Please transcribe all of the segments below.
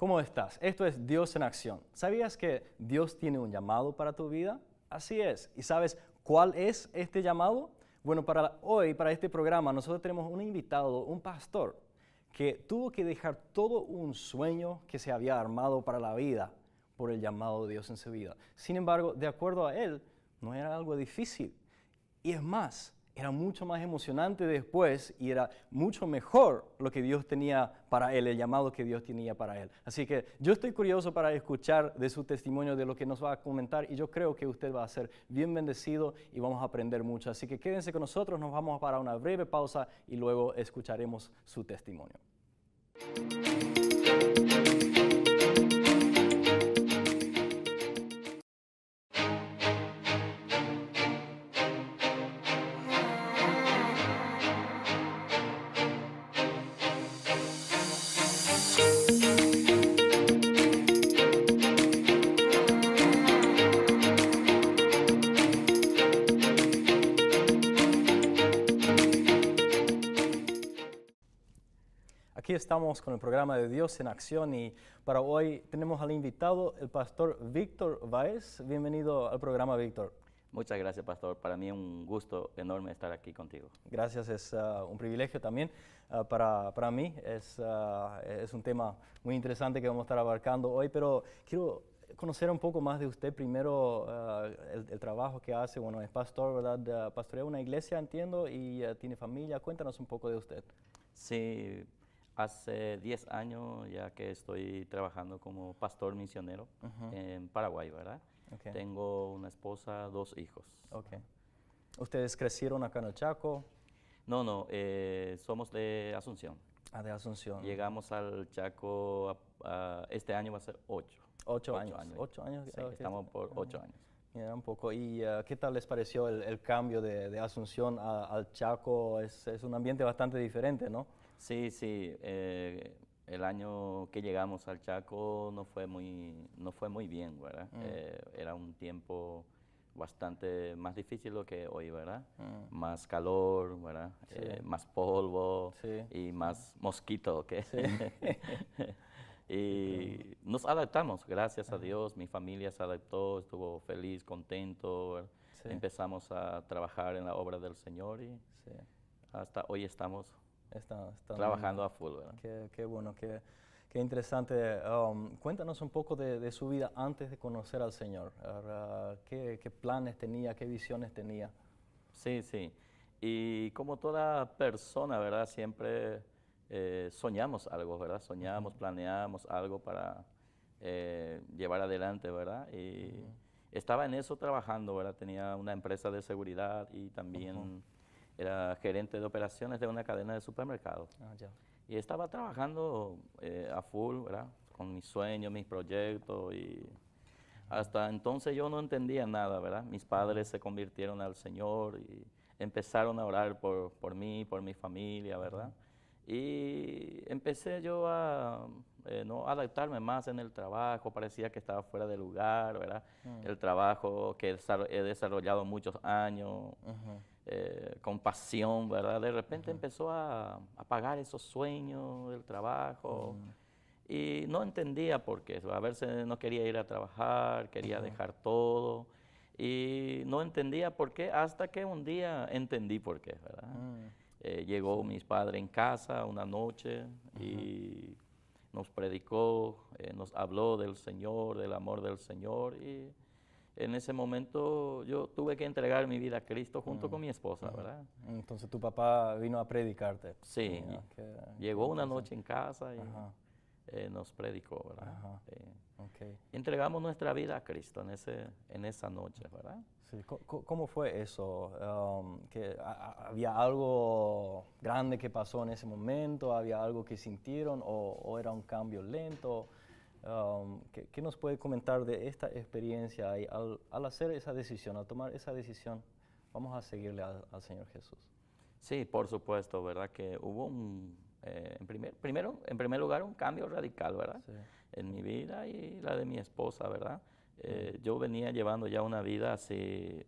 ¿Cómo estás? Esto es Dios en Acción. ¿Sabías que Dios tiene un llamado para tu vida? Así es. ¿Y sabes cuál es este llamado? Bueno, para hoy, para este programa, nosotros tenemos un invitado, un pastor, que tuvo que dejar todo un sueño que se había armado para la vida por el llamado de Dios en su vida. Sin embargo, de acuerdo a él, no era algo difícil. Y es más, era mucho más emocionante después y era mucho mejor lo que Dios tenía para él, el llamado que Dios tenía para él. Así que yo estoy curioso para escuchar de su testimonio, de lo que nos va a comentar, y yo creo que usted va a ser bien bendecido y vamos a aprender mucho. Así que quédense con nosotros, nos vamos para una breve pausa y luego escucharemos su testimonio. Aquí estamos con el programa de Dios en Acción y para hoy tenemos al invitado, el pastor Víctor Báez. Bienvenido al programa, Víctor. Muchas gracias, pastor. Para mí es un gusto enorme estar aquí contigo. Gracias, es un privilegio también para mí. Es un tema muy interesante que vamos a estar abarcando hoy, pero quiero conocer un poco más de usted. Primero, el trabajo que hace. Bueno, es pastor, ¿verdad? Pastorea una iglesia, entiendo, y tiene familia. Cuéntanos un poco de usted. Sí, hace 10 años ya que estoy trabajando como pastor misionero en Paraguay, ¿verdad? Okay. Tengo una esposa, 2 hijos. Okay. ¿Ustedes crecieron acá en el Chaco? No, somos de Asunción. Ah, de Asunción. Llegamos al Chaco, este año va a ser 8. 8 años. 8 años. Sí, estamos por 8 años. Mira, un poco. ¿Y qué tal les pareció el cambio de Asunción al Chaco? Es un ambiente bastante diferente, ¿no? Sí, el año que llegamos al Chaco no fue muy bien, ¿verdad? Era un tiempo bastante más difícil lo que hoy, ¿verdad? Más calor, ¿verdad? Sí. Más polvo Sí. y más mosquito, ¿ok? Sí. Y nos adaptamos, gracias a Dios. Mi familia se adaptó, estuvo feliz, contento, ¿verdad? Sí. Empezamos a trabajar en la obra del Señor y Sí. hasta hoy estamos Está trabajando a full, ¿verdad? Qué bueno, qué interesante. Cuéntanos un poco de su vida antes de conocer al Señor. ¿Qué planes tenía, qué visiones tenía? Sí. Y como toda persona, ¿verdad? Siempre soñamos algo, ¿verdad? Soñamos, planeamos algo para llevar adelante, ¿verdad? Y estaba en eso trabajando, ¿verdad? Tenía una empresa de seguridad y también era gerente de operaciones de una cadena de supermercados. Ya. Y estaba trabajando a full, ¿verdad? Con mis sueños, mis proyectos y hasta entonces yo no entendía nada, ¿verdad? Mis padres se convirtieron al Señor y empezaron a orar por mí, por mi familia, ¿verdad? Y empecé yo a no adaptarme más en el trabajo, parecía que estaba fuera de lugar, ¿verdad? El trabajo que he desarrollado muchos años, con pasión, ¿verdad? De repente empezó a apagar esos sueños del trabajo. Y no entendía por qué. A veces no quería ir a trabajar, quería dejar todo. Y no entendía por qué, hasta que un día entendí por qué, ¿verdad? Llegó mis padres en casa una noche y nos predicó, nos habló del Señor, del amor del Señor. Y en ese momento yo tuve que entregar mi vida a Cristo junto con mi esposa, ¿verdad? Entonces tu papá vino a predicarte. Sí, llegó una noche en casa y nos predicó, ¿verdad? Okay. Entregamos nuestra vida a Cristo en esa noche, ¿verdad? Sí. ¿Cómo fue eso? ¿Había algo grande que pasó en ese momento? ¿Había algo que sintieron o era un cambio lento? ¿Qué nos puede comentar de esta experiencia y al hacer esa decisión, al tomar esa decisión, vamos a seguirle al Señor Jesús? Sí, por supuesto, ¿verdad? Que hubo en primer lugar, un cambio radical, ¿verdad? Sí. En mi vida y la de mi esposa, ¿verdad? Yo venía llevando ya una vida así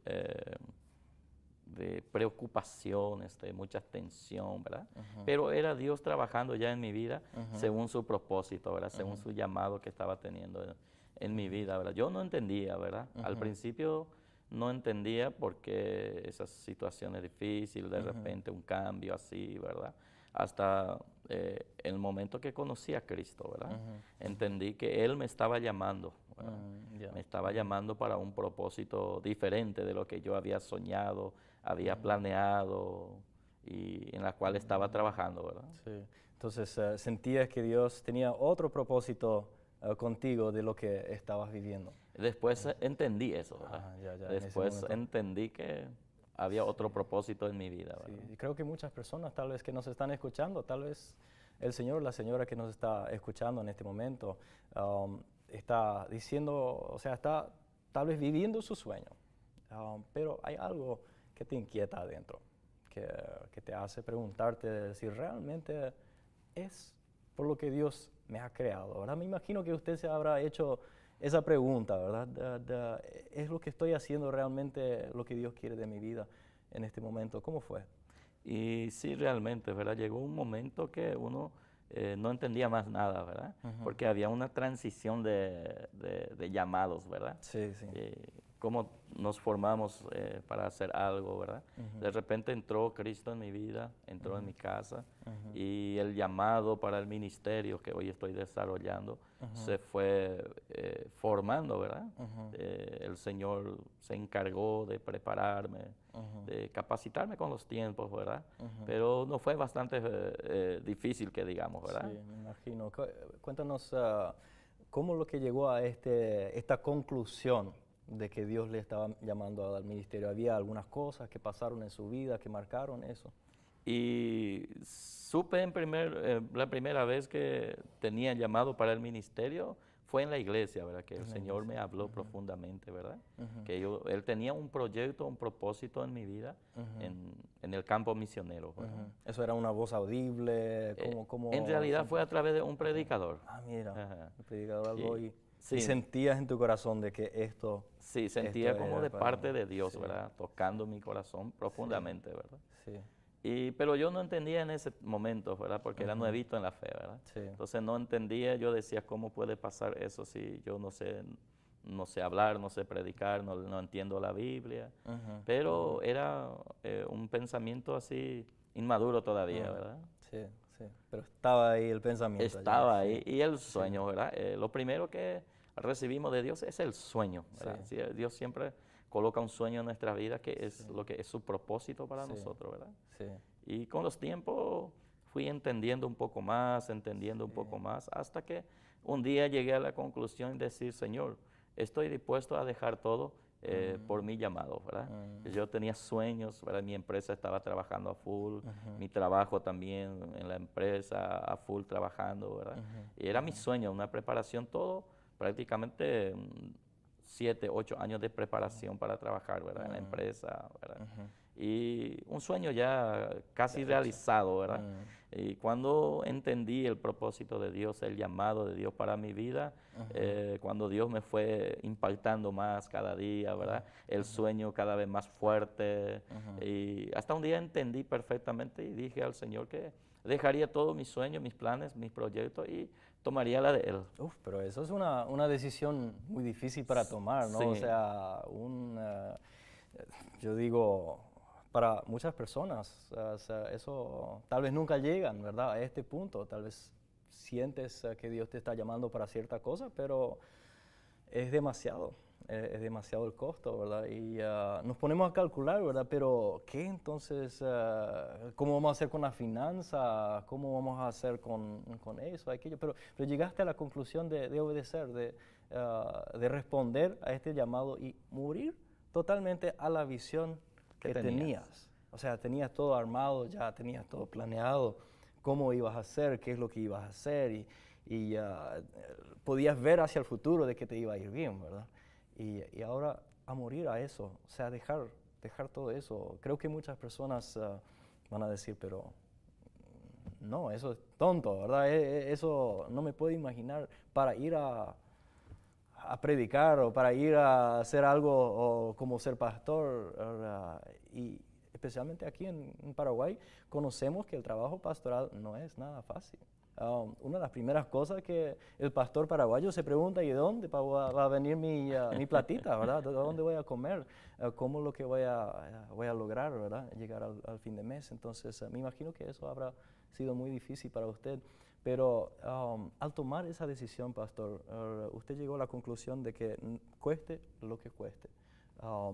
de preocupaciones, de mucha tensión, ¿verdad? Pero era Dios trabajando ya en mi vida según su propósito, ¿verdad? Según su llamado que estaba teniendo en mi vida, ¿verdad? Yo no entendía, ¿verdad? Al principio no entendía por qué esas situaciones difíciles, de repente un cambio así, ¿verdad? Hasta el momento que conocí a Cristo, ¿verdad? Entendí que Él me estaba llamando, ¿verdad? Me estaba llamando para un propósito diferente de lo que yo había soñado, había planeado y en la cual estaba trabajando, ¿verdad? Sí. Entonces, sentías que Dios tenía otro propósito contigo de lo que estabas viviendo. Después entendí eso, ¿verdad? Ya, en ese Después momento. entendí que había otro propósito en mi vida, ¿verdad? Sí, y creo que muchas personas tal vez que nos están escuchando, tal vez el señor o la señora que nos está escuchando en este momento, está diciendo, o sea, está tal vez viviendo su sueño, pero hay algo que te inquieta adentro, que te hace preguntarte si realmente es por lo que Dios me ha creado, ¿verdad? Me imagino que usted se habrá hecho esa pregunta, ¿verdad? ¿Es lo que estoy haciendo realmente lo que Dios quiere de mi vida en este momento? ¿Cómo fue? Y sí, realmente, ¿verdad? Llegó un momento que uno no entendía más nada, ¿verdad? Porque había una transición de llamados, ¿verdad? Sí, sí. Cómo nos formamos para hacer algo, ¿verdad? De repente entró Cristo en mi vida, entró en mi casa y el llamado para el ministerio que hoy estoy desarrollando se fue formando, ¿verdad? El Señor se encargó de prepararme, de capacitarme con los tiempos, ¿verdad? Pero no fue bastante difícil que digamos, ¿verdad? Sí, me imagino. Cuéntanos cómo lo que llegó a esta conclusión de que Dios le estaba llamando al ministerio. ¿Había algunas cosas que pasaron en su vida que marcaron eso? Y supe la primera vez que tenía llamado para el ministerio fue en la iglesia, ¿verdad? Que el Señor me habló profundamente, ¿verdad? Que Él tenía un proyecto, un propósito en mi vida en el campo misionero, ¿verdad? ¿Eso era una voz audible? ¿Cómo En realidad fue a través de un predicador. Ah, mira, Ajá. el predicador habló y Sí. sentías en tu corazón de que esto... Sí, sentía esto como era de para parte mí. de Dios, Sí. ¿verdad? Tocando mi corazón profundamente, ¿verdad? Sí, Pero yo no entendía en ese momento, ¿verdad? Porque era nuevito en la fe, ¿verdad? sí. Entonces no entendía, yo decía, ¿cómo puede pasar eso si yo no sé hablar, no sé predicar, no entiendo la Biblia? Pero era un pensamiento así inmaduro todavía, ¿verdad? Sí, sí. Pero estaba ahí el pensamiento. allí, Estaba sí. ahí y el sueño, ¿verdad? Lo primero que recibimos de Dios es el sueño, ¿verdad? Sí, Dios siempre coloca un sueño en nuestra vida que es lo que es su propósito para nosotros, ¿verdad? Sí. Y con los tiempos fui entendiendo un poco más, hasta que un día llegué a la conclusión de decir, Señor, estoy dispuesto a dejar todo por mi llamado, ¿verdad? Yo tenía sueños, ¿verdad? Mi empresa estaba trabajando a full, mi trabajo también en la empresa a full trabajando, ¿verdad? Y era mi sueño, una preparación, todo prácticamente 7, 8 años de preparación para trabajar, ¿verdad? En la empresa, ¿verdad? Y un sueño ya casi realizado, ¿verdad? Y cuando entendí el propósito de Dios, el llamado de Dios para mi vida, cuando Dios me fue impactando más cada día, ¿verdad? El sueño cada vez más fuerte. Y hasta un día entendí perfectamente y dije al Señor que dejaría todos mis sueños, mis planes, mis proyectos y tomaría la de Él. Uf, pero eso es una decisión muy difícil para tomar, ¿no? Sí. O sea, yo digo, para muchas personas, o sea, eso tal vez nunca llegan, ¿verdad? A este punto, tal vez sientes que Dios te está llamando para cierta cosa, pero es demasiado el costo, ¿verdad? Y nos ponemos a calcular, ¿verdad? Pero, ¿qué entonces? ¿Cómo vamos a hacer con la finanza? ¿Cómo vamos a hacer con eso, aquello? Pero llegaste a la conclusión de obedecer, de responder a este llamado y morir totalmente a la visión que tenías. O sea, tenías todo armado, ya tenías todo planeado, cómo ibas a hacer, qué es lo que ibas a hacer y podías ver hacia el futuro de que te iba a ir bien, ¿verdad? Y ahora a morir a eso, o sea, dejar todo eso. Creo que muchas personas van a decir, pero no, eso es tonto, ¿verdad? Eso no me puedo imaginar para ir a predicar o para ir a hacer algo o como ser pastor. especialmente aquí en Paraguay, conocemos que el trabajo pastoral no es nada fácil. Una de las primeras cosas que el pastor paraguayo se pregunta, ¿y de dónde va a venir mi platita, verdad? ¿De dónde voy a comer? ¿Cómo es lo que voy a lograr, verdad? Llegar al fin de mes. Entonces, me imagino que eso habrá sido muy difícil para usted. Pero al tomar esa decisión, pastor, usted llegó a la conclusión de que cueste lo que cueste.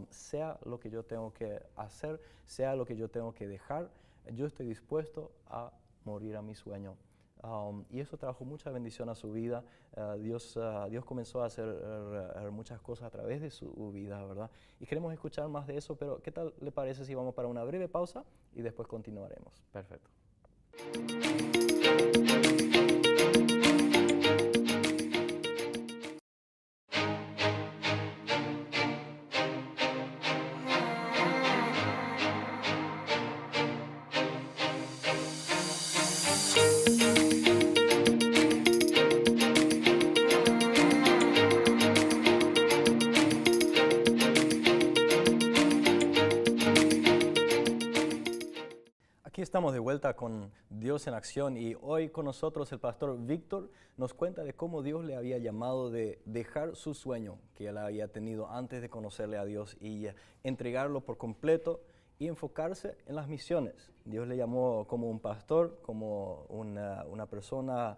Sea lo que yo tengo que hacer, sea lo que yo tengo que dejar, yo estoy dispuesto a morir a mi sueño. Y eso trajo mucha bendición a su vida. Dios comenzó a hacer muchas cosas a través de su vida, ¿verdad? Y queremos escuchar más de eso, pero ¿qué tal le parece si vamos para una breve pausa y después continuaremos? Perfecto. Aquí estamos de vuelta con Dios en Acción y hoy con nosotros el pastor Víctor nos cuenta de cómo Dios le había llamado de dejar su sueño que él había tenido antes de conocerle a Dios y entregarlo por completo y enfocarse en las misiones. Dios le llamó como un pastor, como una persona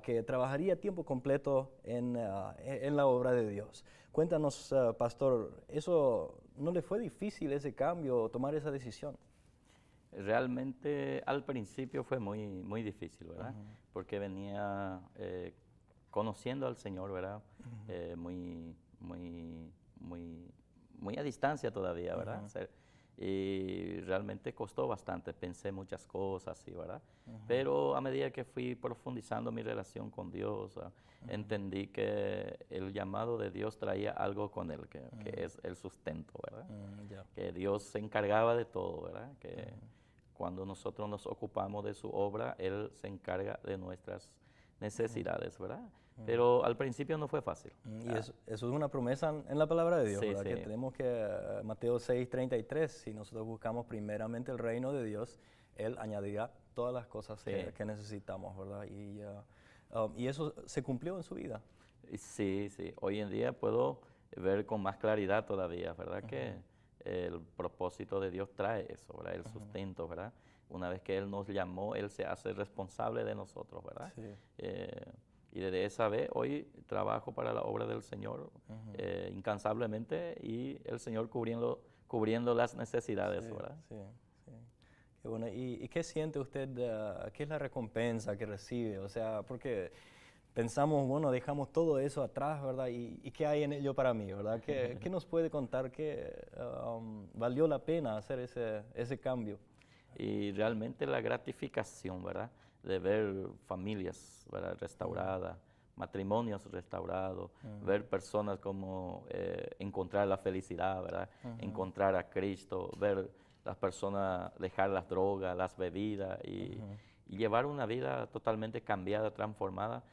que trabajaría a tiempo completo en la obra de Dios. Cuéntanos, pastor, ¿eso no le fue difícil ese cambio, tomar esa decisión? Realmente al principio fue muy difícil, ¿verdad? Porque venía conociendo al Señor, ¿verdad? Muy a distancia todavía, ¿verdad? Y realmente costó bastante, pensé muchas cosas, ¿verdad? Pero a medida que fui profundizando mi relación con Dios, entendí que el llamado de Dios traía algo con él, que es el sustento, ¿verdad? Que Dios se encargaba de todo, ¿verdad? Que cuando nosotros nos ocupamos de su obra, Él se encarga de nuestras necesidades, ¿verdad? Pero al principio no fue fácil. Y eso es una promesa en la palabra de Dios, Sí, ¿verdad? sí. Que tenemos que, Mateo 6:33, si nosotros buscamos primeramente el reino de Dios, Él añadirá todas las cosas Sí. que necesitamos, ¿verdad? Y eso se cumplió en su vida. Sí, sí. Hoy en día puedo ver con más claridad todavía, ¿verdad? Que el propósito de Dios trae eso, ¿verdad? El sustento, ¿verdad? Una vez que Él nos llamó, Él se hace responsable de nosotros, ¿verdad? Sí. Y desde esa vez, hoy trabajo para la obra del Señor incansablemente y el Señor cubriendo las necesidades, Sí, ¿verdad? sí, sí. Qué bueno. ¿Y qué siente usted, qué es la recompensa que recibe? O sea, porque pensamos, bueno, dejamos todo eso atrás, ¿verdad? ¿Y qué hay en ello para mí, verdad? ¿Qué nos puede contar que valió la pena hacer ese cambio? Y realmente la gratificación, ¿verdad? De ver familias, ¿verdad? Restauradas, matrimonios restaurados, ver personas como encontrar la felicidad, ¿verdad? Encontrar a Cristo, ver las personas dejar las drogas, las bebidas y llevar una vida totalmente cambiada, transformada.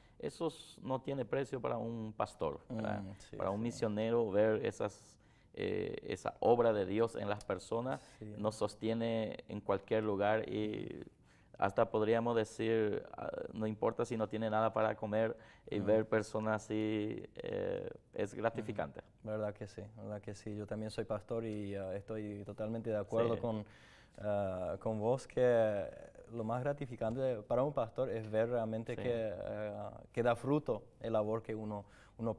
No tiene precio para un pastor, ¿verdad? Sí, Para un sí. misionero ver esa obra de Dios en las personas Sí. nos sostiene en cualquier lugar y hasta podríamos decir, no importa si no tiene nada para comer y ver personas así es gratificante. Verdad que sí, verdad que sí. Yo también soy pastor y estoy totalmente de acuerdo Sí. con vos que lo más gratificante para un pastor es ver realmente Sí. que da fruto el labor que uno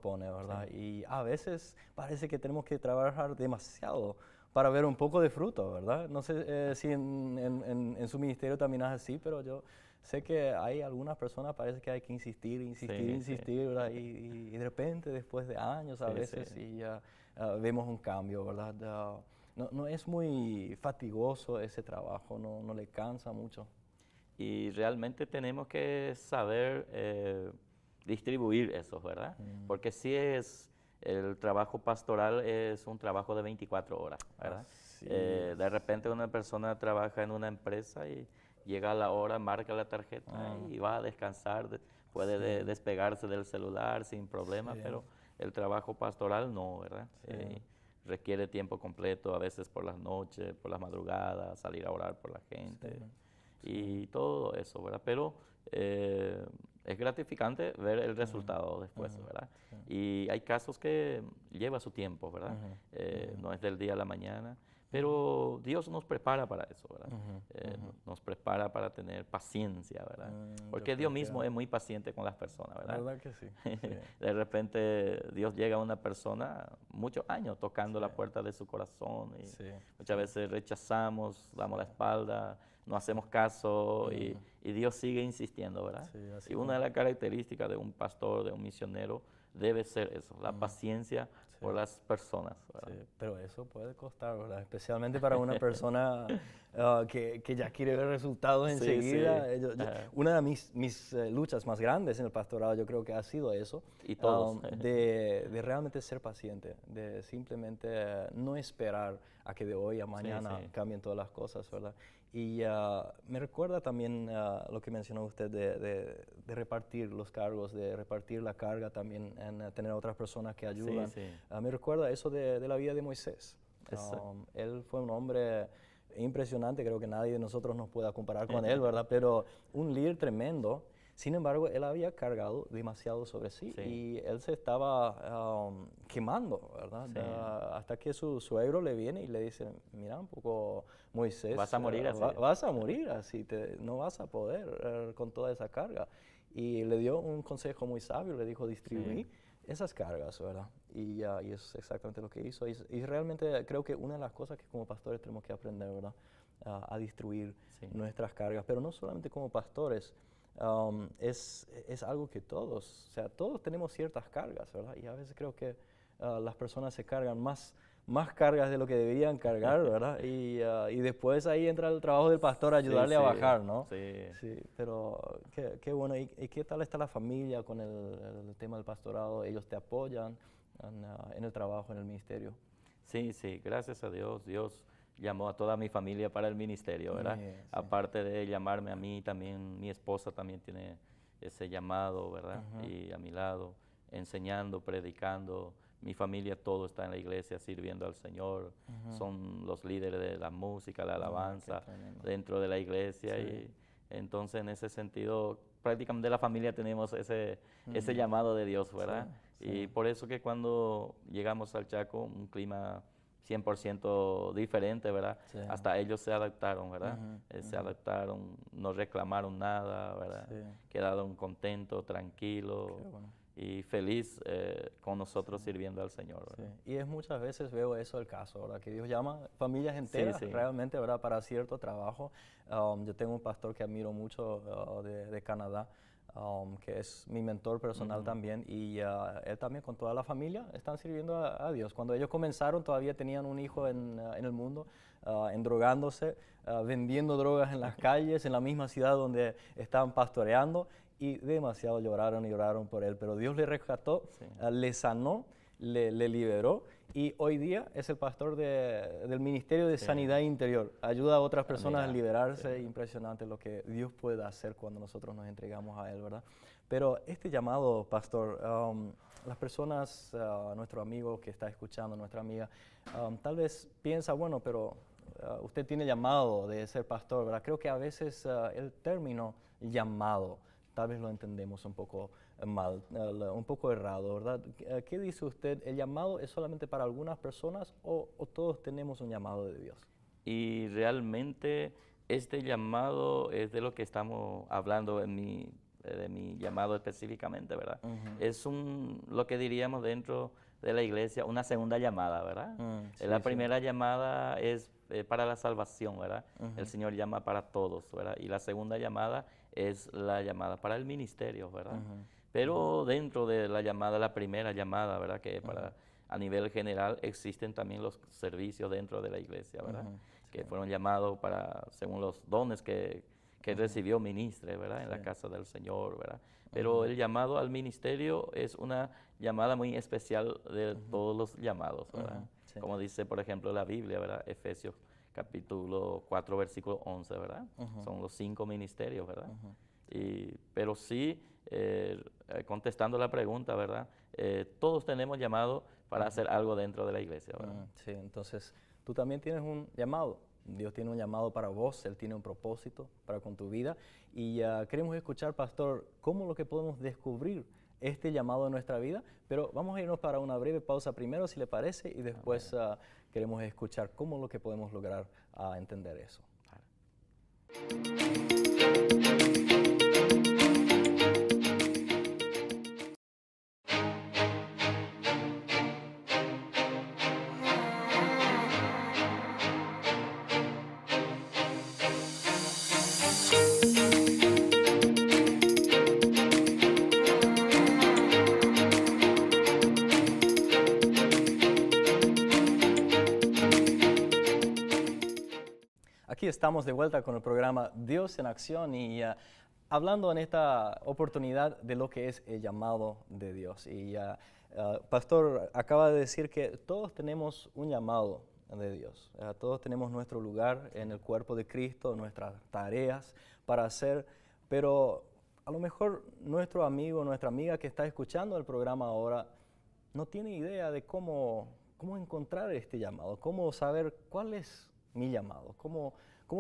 pone, ¿verdad? Y a veces parece que tenemos que trabajar demasiado para ver un poco de fruto, ¿verdad? No sé si en su ministerio también es así, pero yo sé que hay algunas personas, parece que hay que insistir, Sí. ¿verdad? Y de repente, después de años a Sí, veces, sí. y ya vemos un cambio, ¿verdad? No es muy fatigoso ese trabajo, no le cansa mucho. Y realmente tenemos que saber distribuir eso, ¿verdad? Porque el trabajo pastoral es un trabajo de 24 horas, ¿verdad? Así De repente una persona trabaja en una empresa y llega a la hora, marca la tarjeta y va a descansar, puede despegarse del celular sin problema, Sí. pero el trabajo pastoral no, ¿verdad? Sí. requiere tiempo completo, a veces por las noches, por las madrugadas, salir a orar por la gente y todo eso, ¿verdad? Pero es gratificante ver el resultado después, ¿verdad? Y hay casos que lleva su tiempo, ¿verdad? No es del día a la mañana, pero Dios nos prepara para eso, ¿verdad? Nos prepara para tener paciencia, ¿verdad? Porque Dios mismo es muy paciente con las personas, ¿verdad? La verdad que sí. Sí. De repente Dios llega a una persona muchos años tocando la puerta de su corazón y muchas veces rechazamos, damos la espalda, no hacemos caso y Dios sigue insistiendo, ¿verdad? Y una de las características de un pastor, de un misionero, debe ser eso, la paciencia por las personas, ¿verdad? Sí, pero eso puede costar, ¿verdad? Especialmente para una persona que ya quiere ver resultados enseguida. Una de mis luchas más grandes en el pastorado yo creo que ha sido eso. Y todos. De realmente ser paciente, de simplemente no esperar a que de hoy a mañana cambien todas las cosas, ¿verdad? Y me recuerda también lo que mencionó usted de repartir los cargos, de repartir la carga también, en tener otras personas que ayudan. Me recuerda eso de la vida de Moisés. Él fue un hombre impresionante, creo que nadie de nosotros nos pueda comparar con él, ¿verdad? Pero un líder tremendo. Sin embargo, él había cargado demasiado sobre sí y él se estaba quemando, ¿verdad? Hasta que su suegro le viene y le dice, mira un poco, Moisés, vas a morir así. Vas a morir así, no vas a poder con toda esa carga. Y le dio un consejo muy sabio, le dijo, distribuir esas cargas, ¿verdad? Y es exactamente lo que hizo. Y realmente creo que una de las cosas que como pastores tenemos que aprender, ¿verdad? A distribuir nuestras cargas, pero no solamente como pastores. Es algo que todos tenemos ciertas cargas, ¿verdad? Y a veces creo que las personas se cargan más cargas de lo que deberían cargar, ¿verdad? Y después ahí entra el trabajo del pastor a ayudarle a bajar, ¿no? Sí, pero qué bueno. ¿Y qué tal está la familia con el tema del pastorado? ¿Ellos te apoyan en el trabajo, en el ministerio? Sí, gracias a Dios. Dios llamó a toda mi familia para el ministerio, ¿verdad? Aparte de llamarme a mí, también mi esposa también tiene ese llamado, ¿verdad? Y a mi lado, enseñando, predicando. Mi familia todo está en la iglesia sirviendo al Señor. Son los líderes de la música, la alabanza dentro de la iglesia. Y entonces en ese sentido, prácticamente la familia tenemos ese llamado de Dios, ¿verdad? Y por eso que cuando llegamos al Chaco, un clima 100% diferente, ¿verdad? Hasta ellos se adaptaron, ¿verdad? Se adaptaron, no reclamaron nada, ¿verdad? Quedaron contentos, tranquilos y feliz con nosotros sirviendo al Señor, ¿verdad? Y es muchas veces veo eso el caso, ¿verdad? Que Dios llama familias enteras realmente, ¿verdad? Para cierto trabajo. Yo tengo un pastor que admiro mucho de Canadá, que es mi mentor personal también, y él también con toda la familia están sirviendo a Dios. Cuando ellos comenzaron todavía tenían un hijo en el mundo, endrogándose, vendiendo drogas en las calles, en la misma ciudad donde estaban pastoreando, y demasiado lloraron y oraron por él, pero Dios le rescató, le sanó, le liberó, y hoy día es el pastor del Ministerio de Sanidad Interior. Ayuda a otras personas a liberarse. Impresionante lo que Dios puede hacer cuando nosotros nos entregamos a Él, ¿verdad? Pero este llamado, pastor, las personas, nuestro amigo que está escuchando, nuestra amiga, tal vez piensa, bueno, pero usted tiene llamado de ser pastor, ¿verdad? Creo que a veces el término llamado, tal vez lo entendemos un poco mal, un poco errado, ¿verdad? ¿Qué dice usted? ¿El llamado es solamente para algunas personas o todos tenemos un llamado de Dios? Y realmente este llamado es de lo que estamos hablando de mi llamado específicamente, ¿verdad? Es lo que diríamos dentro de la iglesia, una segunda llamada, ¿verdad? La primera llamada es para la salvación, ¿verdad? El Señor llama para todos, ¿verdad? Y la segunda llamada es la llamada para el ministerio, ¿verdad? Pero dentro de la primera llamada, ¿verdad? Que a nivel general existen también los servicios dentro de la iglesia, ¿verdad? Que fueron llamados según los dones que recibió ministre, ¿verdad? En la casa del Señor, ¿verdad? Pero el llamado al ministerio es una llamada muy especial de todos los llamados, ¿verdad? Como dice, por ejemplo, la Biblia, ¿verdad? Efesios capítulo 4, versículo 11, ¿verdad? Son los 5 ministerios, ¿verdad? Pero sí, contestando la pregunta, ¿verdad? Todos tenemos llamado, para hacer algo dentro de la iglesia, ¿verdad? Sí, entonces tú también tienes un llamado. Dios tiene un llamado para vos, Él tiene un propósito para con tu vida. Y queremos escuchar, pastor, cómo lo que podemos descubrir este llamado en nuestra vida. Pero vamos a irnos para una breve pausa primero, si le parece, y después queremos escuchar cómo lo que podemos lograr entender eso. Aquí estamos de vuelta con el programa Dios en Acción y hablando en esta oportunidad de lo que es el llamado de Dios. Y Pastor acaba de decir que todos tenemos un llamado de Dios. Todos tenemos nuestro lugar en el cuerpo de Cristo, nuestras tareas para hacer, pero a lo mejor nuestro amigo, nuestra amiga que está escuchando el programa ahora no tiene idea de cómo encontrar este llamado, cómo saber cuál es mi llamado, cómo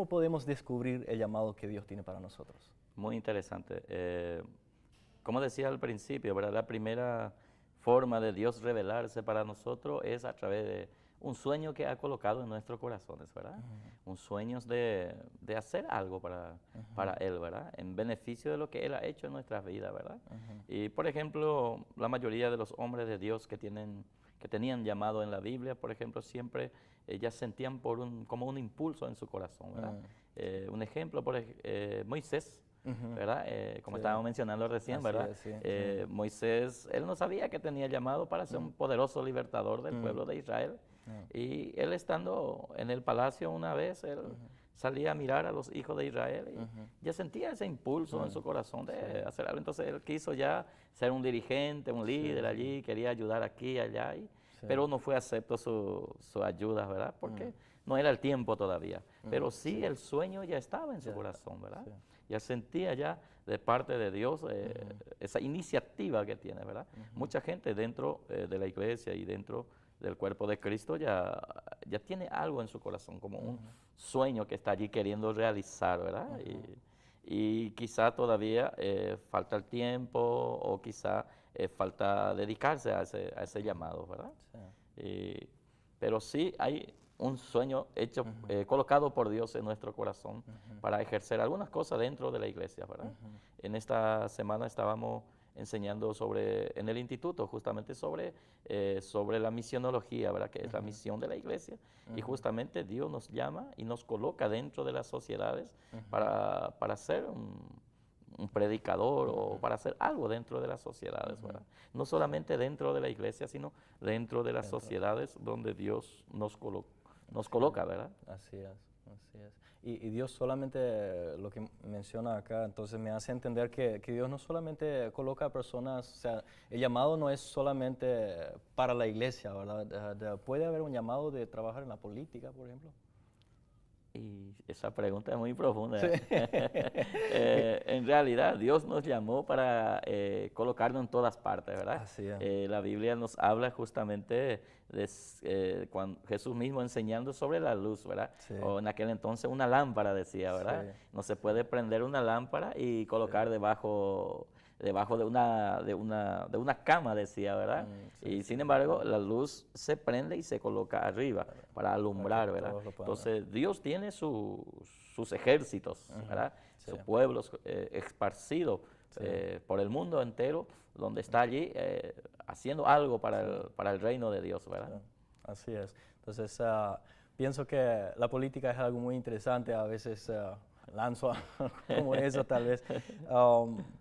podemos descubrir el llamado que Dios tiene para nosotros. Muy interesante. Como decía al principio, ¿verdad? La primera forma de Dios revelarse para nosotros es a través de un sueño que ha colocado en nuestros corazones, ¿verdad? Un sueño de hacer algo para Él, ¿verdad? En beneficio de lo que Él ha hecho en nuestras vidas, ¿verdad? Y, por ejemplo, la mayoría de los hombres de Dios que tenían llamado en la Biblia, por ejemplo, siempre ellas sentían como un impulso en su corazón, ¿verdad? Un ejemplo, Moisés, ¿verdad? Como estábamos mencionando recién, Así ¿verdad? es, sí. Moisés, él no sabía que tenía llamado para ser un poderoso libertador del pueblo de Israel. Y él estando en el palacio una vez, él salía a mirar a los hijos de Israel y ya sentía ese impulso en su corazón de hacer algo. Entonces él quiso ya ser un dirigente, un líder allí, quería ayudar aquí y allá, pero no fue acepto su ayuda, ¿verdad? Porque no era el tiempo todavía. Pero sí, el sueño ya estaba en su corazón, ¿verdad? Ya sentía ya de parte de Dios esa iniciativa que tiene, ¿verdad? Mucha gente dentro de la iglesia y dentro del cuerpo de Cristo ya tiene algo en su corazón, como un sueño que está allí queriendo realizar, ¿verdad? Y quizá todavía falta el tiempo o quizá falta dedicarse a ese llamado, ¿verdad? Pero sí hay un sueño hecho, colocado por Dios en nuestro corazón para ejercer algunas cosas dentro de la iglesia, ¿verdad? En esta semana estábamos enseñando en el instituto justamente sobre la misionología, ¿verdad? Que es la misión de la iglesia. Y justamente Dios nos llama y nos coloca dentro de las sociedades para ser un predicador o para hacer algo dentro de las sociedades, ¿verdad? No solamente dentro de la iglesia, sino dentro de las sociedades donde Dios nos coloca, ¿verdad? Así es, así es. Y Dios solamente, lo que menciona acá, entonces me hace entender que Dios no solamente coloca a personas, o sea, el llamado no es solamente para la iglesia, ¿verdad? ¿Puede haber un llamado de trabajar en la política, por ejemplo? Y esa pregunta es muy profunda. Sí. En realidad, Dios nos llamó para colocarnos en todas partes, ¿verdad? Así es. La Biblia nos habla justamente de cuando Jesús mismo enseñando sobre la luz, ¿verdad? Sí. O en aquel entonces una lámpara, decía, ¿verdad? Sí. No se puede prender una lámpara y colocar debajo de una cama, decía, ¿verdad? Y sin embargo, la luz se prende y se coloca arriba para alumbrar, ¿verdad? Entonces, Dios tiene sus ejércitos, ¿verdad? Sus pueblos esparcidos por el mundo entero, donde está allí haciendo algo para el reino de Dios, ¿verdad? Así es. Entonces, pienso que la política es algo muy interesante, a veces lanzo como eso tal vez,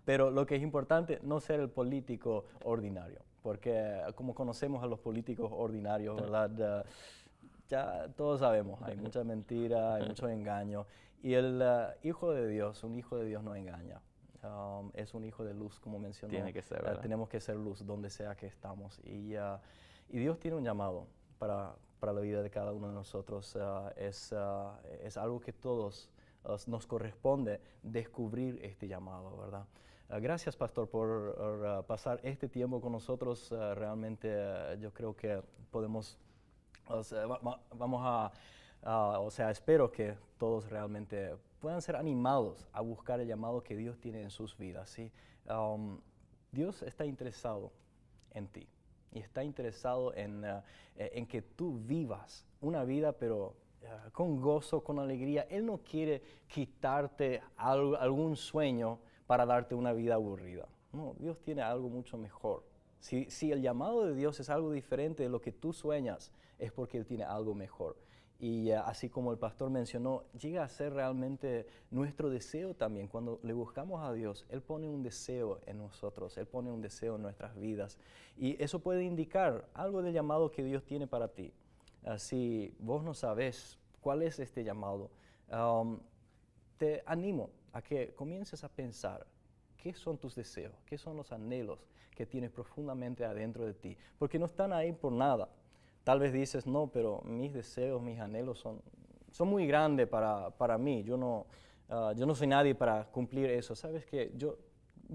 pero lo que es importante, no ser el político ordinario, porque como conocemos a los políticos ordinarios, ¿verdad? Ya todos sabemos, hay mucha mentira, hay mucho engaño, y el Hijo de Dios, un Hijo de Dios no engaña. Es un hijo de luz, como mencionó. Tiene que ser, ¿verdad? Tenemos que ser luz donde sea que estamos. Y Dios tiene un llamado para la vida de cada uno de nosotros. Es algo que todos nos corresponde descubrir este llamado, ¿verdad? Gracias, pastor, por pasar este tiempo con nosotros. Realmente yo creo que podemos, o sea, vamos o sea, espero que todos realmente puedan ser animados a buscar el llamado que Dios tiene en sus vidas, ¿sí? Dios está interesado en ti y está interesado en que tú vivas una vida, pero con gozo, con alegría. Él no quiere quitarte algún sueño para darte una vida aburrida. No, Dios tiene algo mucho mejor. Si el llamado de Dios es algo diferente de lo que tú sueñas, es porque Él tiene algo mejor. Y así como el pastor mencionó, llega a ser realmente nuestro deseo también. Cuando le buscamos a Dios, Él pone un deseo en nosotros, Él pone un deseo en nuestras vidas. Y eso puede indicar algo del llamado que Dios tiene para ti. Si vos no sabes cuál es este llamado, te animo a que comiences a pensar qué son tus deseos, qué son los anhelos que tienes profundamente adentro de ti, porque no están ahí por nada. Tal vez dices, no, pero mis deseos, mis anhelos son muy grandes para mí, yo no soy nadie para cumplir eso. ¿Sabes qué? Yo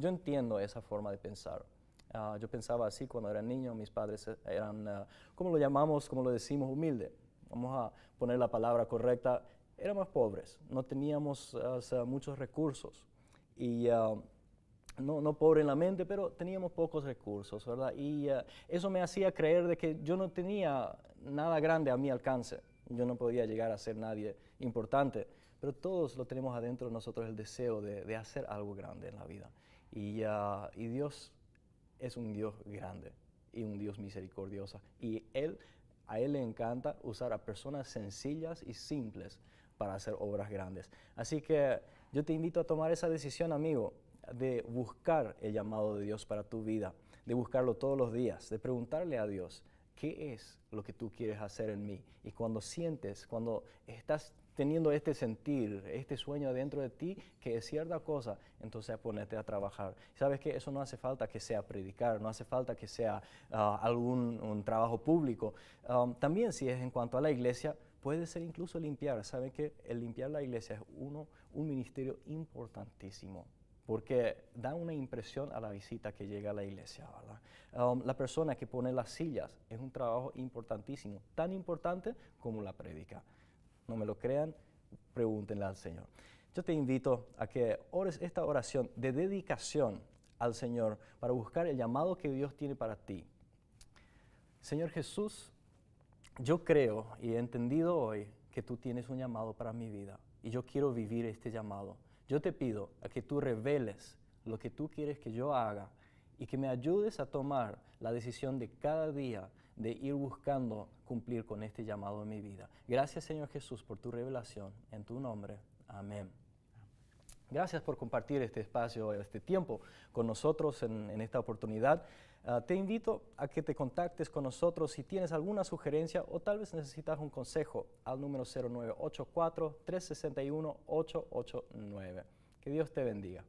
entiendo esa forma de pensar. Yo pensaba así cuando era niño, mis padres eran, ¿cómo lo llamamos, cómo lo decimos, humilde? Vamos a poner la palabra correcta, éramos pobres, no teníamos muchos recursos y no pobre en la mente, pero teníamos pocos recursos, ¿verdad? Y eso me hacía creer de que yo no tenía nada grande a mi alcance, yo no podía llegar a ser nadie importante, pero todos lo tenemos adentro de nosotros el deseo de hacer algo grande en la vida. Y Dios es un Dios grande y un Dios misericordioso. Y a Él le encanta usar a personas sencillas y simples para hacer obras grandes. Así que yo te invito a tomar esa decisión, amigo, de buscar el llamado de Dios para tu vida, de buscarlo todos los días, de preguntarle a Dios, ¿qué es lo que tú quieres hacer en mí? Y cuando estás teniendo este sentir, este sueño dentro de ti, que es cierta cosa, entonces ponerte a trabajar. ¿Sabes qué? Eso no hace falta que sea predicar, no hace falta que sea un trabajo público. También si es en cuanto a la iglesia, puede ser incluso limpiar. ¿Saben qué? El limpiar la iglesia es un ministerio importantísimo, porque da una impresión a la visita que llega a la iglesia, ¿verdad? La persona que pone las sillas es un trabajo importantísimo, tan importante como la prédica. No me lo crean, pregúntenle al Señor. Yo te invito a que ores esta oración de dedicación al Señor para buscar el llamado que Dios tiene para ti. Señor Jesús, yo creo y he entendido hoy que tú tienes un llamado para mi vida y yo quiero vivir este llamado. Yo te pido a que tú reveles lo que tú quieres que yo haga y que me ayudes a tomar la decisión de cada día de ir buscando cumplir con este llamado en mi vida. Gracias, Señor Jesús, por tu revelación. En tu nombre, amén. Gracias por compartir este espacio, este tiempo con nosotros en esta oportunidad. Te invito a que te contactes con nosotros si tienes alguna sugerencia o tal vez necesitas un consejo al número 0984-361-889. Que Dios te bendiga.